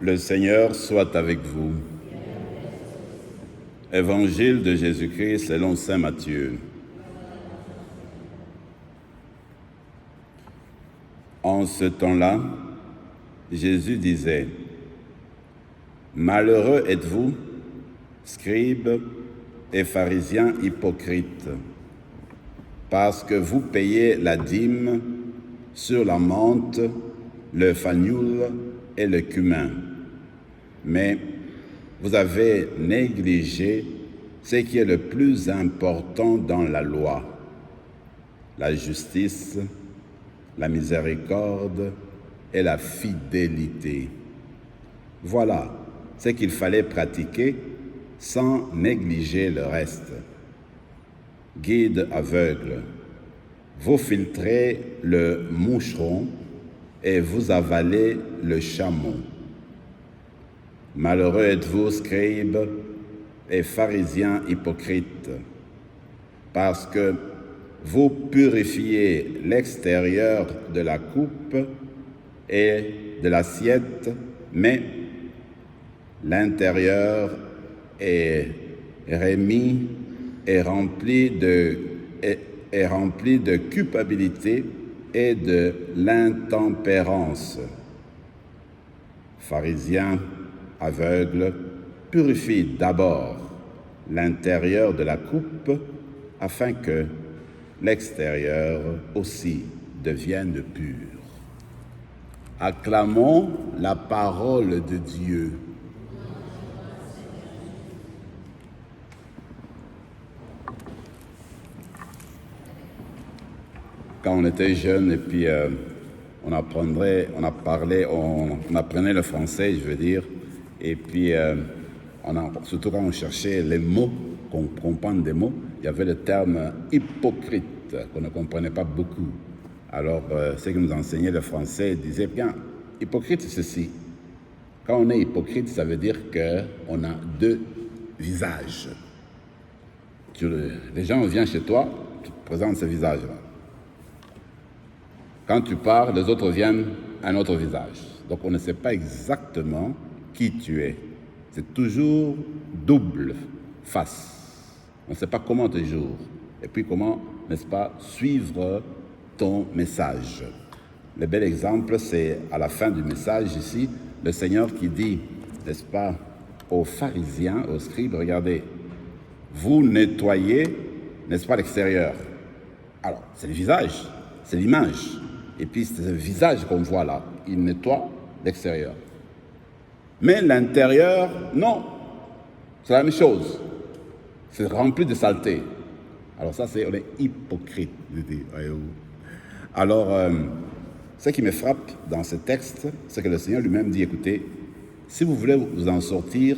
Le Seigneur soit avec vous. Évangile de Jésus-Christ selon saint Matthieu. En ce temps-là, Jésus disait : « Malheureux êtes-vous, scribes et pharisiens hypocrites, parce que vous payez la dîme sur la menthe, le fagnoul et le cumin. Mais vous avez négligé ce qui est le plus important dans la loi, la justice, la miséricorde et la fidélité. Voilà ce qu'il fallait pratiquer sans négliger le reste. Guide aveugle, vous filtrez le moucheron et vous avalez le chameau. Malheureux êtes-vous, scribes et pharisiens hypocrites, parce que vous purifiez l'extérieur de la coupe et de l'assiette, mais l'intérieur est remis et rempli de culpabilité et de l'intempérance. Pharisiens aveugles, purifie d'abord l'intérieur de la coupe afin que l'extérieur aussi devienne pur. Acclamons la parole de Dieu. Quand on était jeune et puis on apprenait le français, je veux dire, et puis surtout quand on cherchait les mots, qu'on comprenne des mots, il y avait le terme hypocrite qu'on ne comprenait pas beaucoup. Alors ceux qui nous enseignaient le français disaient bien, hypocrite c'est ceci. Quand on est hypocrite, ça veut dire qu'on a deux visages. Les gens viennent chez toi, tu te présentes ce visage-là. Quand tu pars, les autres viennent un autre visage. Donc on ne sait pas exactement qui tu es. C'est toujours double face. On ne sait pas comment te jour. Et puis comment, n'est-ce pas, suivre ton message. Le bel exemple, c'est à la fin du message ici, le Seigneur qui dit, n'est-ce pas, aux pharisiens, aux scribes, regardez, vous nettoyez, n'est-ce pas, l'extérieur. Alors, c'est le visage, c'est l'image. Et puis, c'est le visage qu'on voit là. Il nettoie l'extérieur. Mais l'intérieur, non. C'est la même chose. C'est rempli de saleté. Alors ça, on est hypocrite. Alors, ce qui me frappe dans ce texte, c'est que le Seigneur lui-même dit, écoutez, si vous voulez vous en sortir,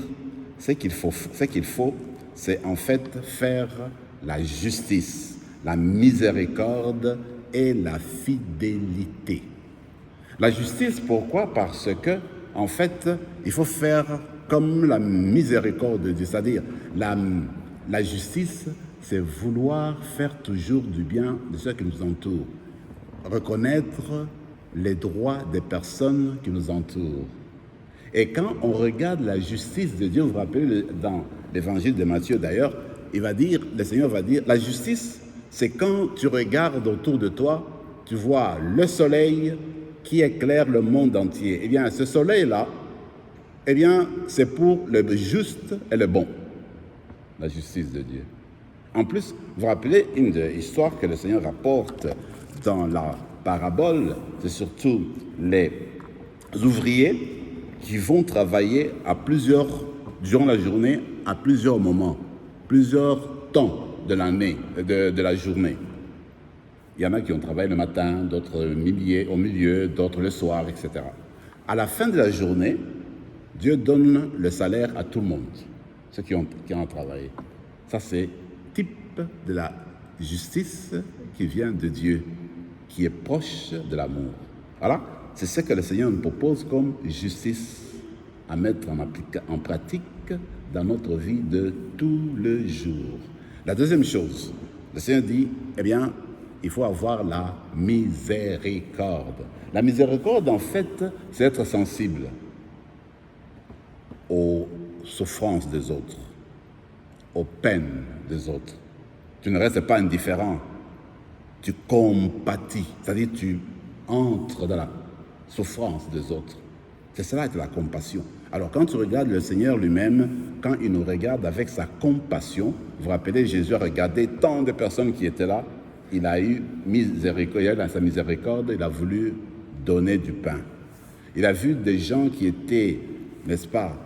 ce qu'il faut, c'est en fait faire la justice, la miséricorde et la fidélité. La justice, pourquoi? Parce que, en fait, il faut faire comme la miséricorde de Dieu, c'est-à-dire la justice, c'est vouloir faire toujours du bien de ceux qui nous entourent, reconnaître les droits des personnes qui nous entourent. Et quand on regarde la justice de Dieu, vous vous rappelez dans l'évangile de Matthieu d'ailleurs, le Seigneur va dire, la justice, c'est quand tu regardes autour de toi, tu vois le soleil qui éclaire le monde entier. Eh bien, ce soleil-là, eh bien, c'est pour le juste et le bon, la justice de Dieu. En plus, vous vous rappelez une histoire que le Seigneur rapporte dans la parabole, c'est surtout les ouvriers qui vont travailler durant la journée, à plusieurs moments, plusieurs temps de l'année, de la journée. Il y en a qui ont travaillé le matin, d'autres au milieu, d'autres le soir, etc. À la fin de la journée, Dieu donne le salaire à tout le monde, ceux qui ont travaillé. Ça, c'est type de la justice qui vient de Dieu, qui est proche de l'amour. Voilà, c'est ce que le Seigneur nous propose comme justice à mettre en pratique dans notre vie de tous les jours. La deuxième chose, le Seigneur dit, eh bien, il faut avoir la miséricorde. La miséricorde, en fait, c'est être sensible. aux souffrances des autres, aux peines des autres. Tu ne restes pas indifférent, tu compatis, c'est-à-dire tu entres dans la souffrance des autres. C'est cela être la compassion. Alors quand tu regardes le Seigneur lui-même, quand il nous regarde avec sa compassion, vous vous rappelez, Jésus a regardé tant de personnes qui étaient là, il a eu miséricorde, dans sa miséricorde, il a voulu donner du pain. Il a vu des gens qui étaient, n'est-ce pas,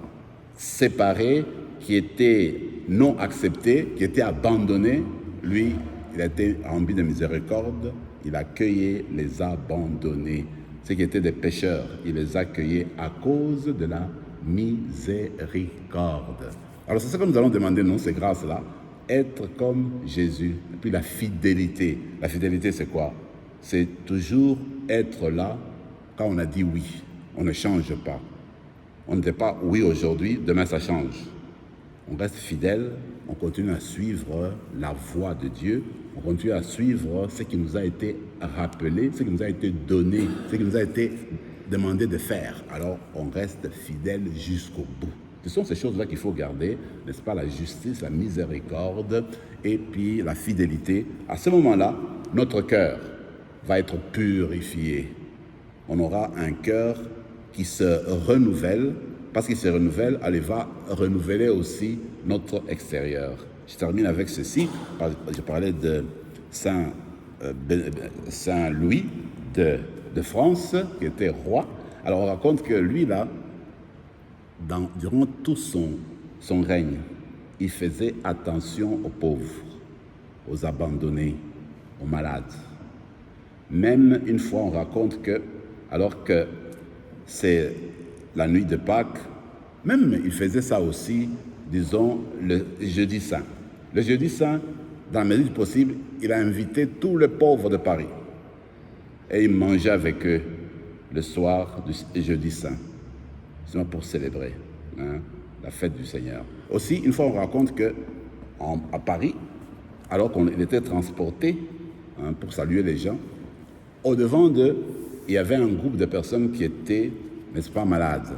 séparés, qui étaient non acceptés, qui étaient abandonnés. Lui, il a été rempli de miséricorde, il a accueilli les abandonnés. Ceux qui étaient des pécheurs, il les a accueillis à cause de la miséricorde. Alors c'est ça que nous allons demander, nous, ces grâces-là, être comme Jésus. Et puis la fidélité. La fidélité, c'est quoi? C'est toujours être là quand on a dit oui. On ne change pas. On ne dit pas oui aujourd'hui, demain ça change. On reste fidèle, on continue à suivre la voie de Dieu, on continue à suivre ce qui nous a été rappelé, ce qui nous a été donné, ce qui nous a été demandé de faire. Alors on reste fidèle jusqu'au bout. Ce sont ces choses-là qu'il faut garder, n'est-ce pas, la justice, la miséricorde et puis la fidélité. À ce moment-là, notre cœur va être purifié. On aura un cœur qui se renouvelle. Parce qu'il se renouvelle, elle va renouveler aussi notre extérieur. Je termine avec ceci. Je parlais de Saint Louis de France, qui était roi. Alors on raconte que lui, là, durant tout son règne, il faisait attention aux pauvres, aux abandonnés, aux malades. Même une fois, on raconte que, alors que c'est la nuit de Pâques, même il faisait ça aussi, disons, le jeudi saint. Le jeudi saint, dans la mesure du possible, il a invité tous les pauvres de Paris. Et il mangeait avec eux le soir du jeudi saint, justement pour célébrer la fête du Seigneur. Aussi, une fois, on raconte qu'à Paris, alors qu'il était transporté pour saluer les gens, au-devant d'eux, il y avait un groupe de personnes qui étaient, n'est-ce pas, malades.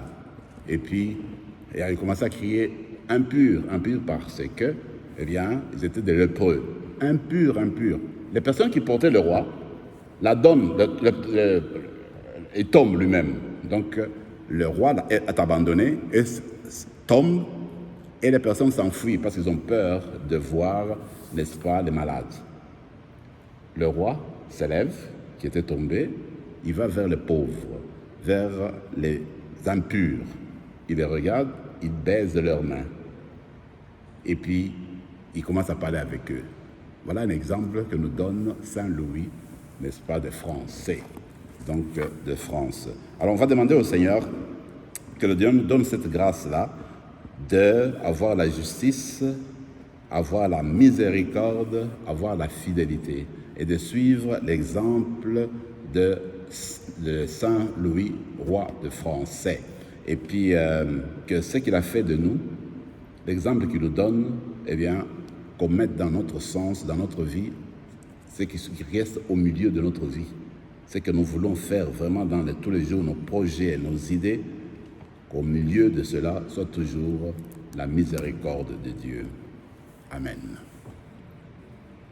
Et puis, il a commencé à crier « impur, impur » parce que, eh bien, ils étaient des lépreux. Impur, impur. Les personnes qui portaient le roi la donnent, et tombe lui-même. Donc, le roi est abandonné, et tombe, et les personnes s'enfuient parce qu'ils ont peur de voir, n'est-ce pas, les malades. Le roi s'élève, qui était tombé, il va vers les pauvres, vers les impurs. Il les regarde, il baise leurs mains. Et puis, il commence à parler avec eux. Voilà un exemple que nous donne Saint Louis, n'est-ce pas, de Français, donc de France. Alors, on va demander au Seigneur que le Dieu nous donne cette grâce-là d'avoir la justice, avoir la miséricorde, avoir la fidélité et de suivre l'exemple de Saint Louis, roi de Français. Et puis, que ce qu'il a fait de nous, l'exemple qu'il nous donne, eh bien, qu'on mette dans notre sens, dans notre vie, ce qui reste au milieu de notre vie. Ce que nous voulons faire vraiment dans tous les jours, nos projets, nos idées, qu'au milieu de cela soit toujours la miséricorde de Dieu. Amen.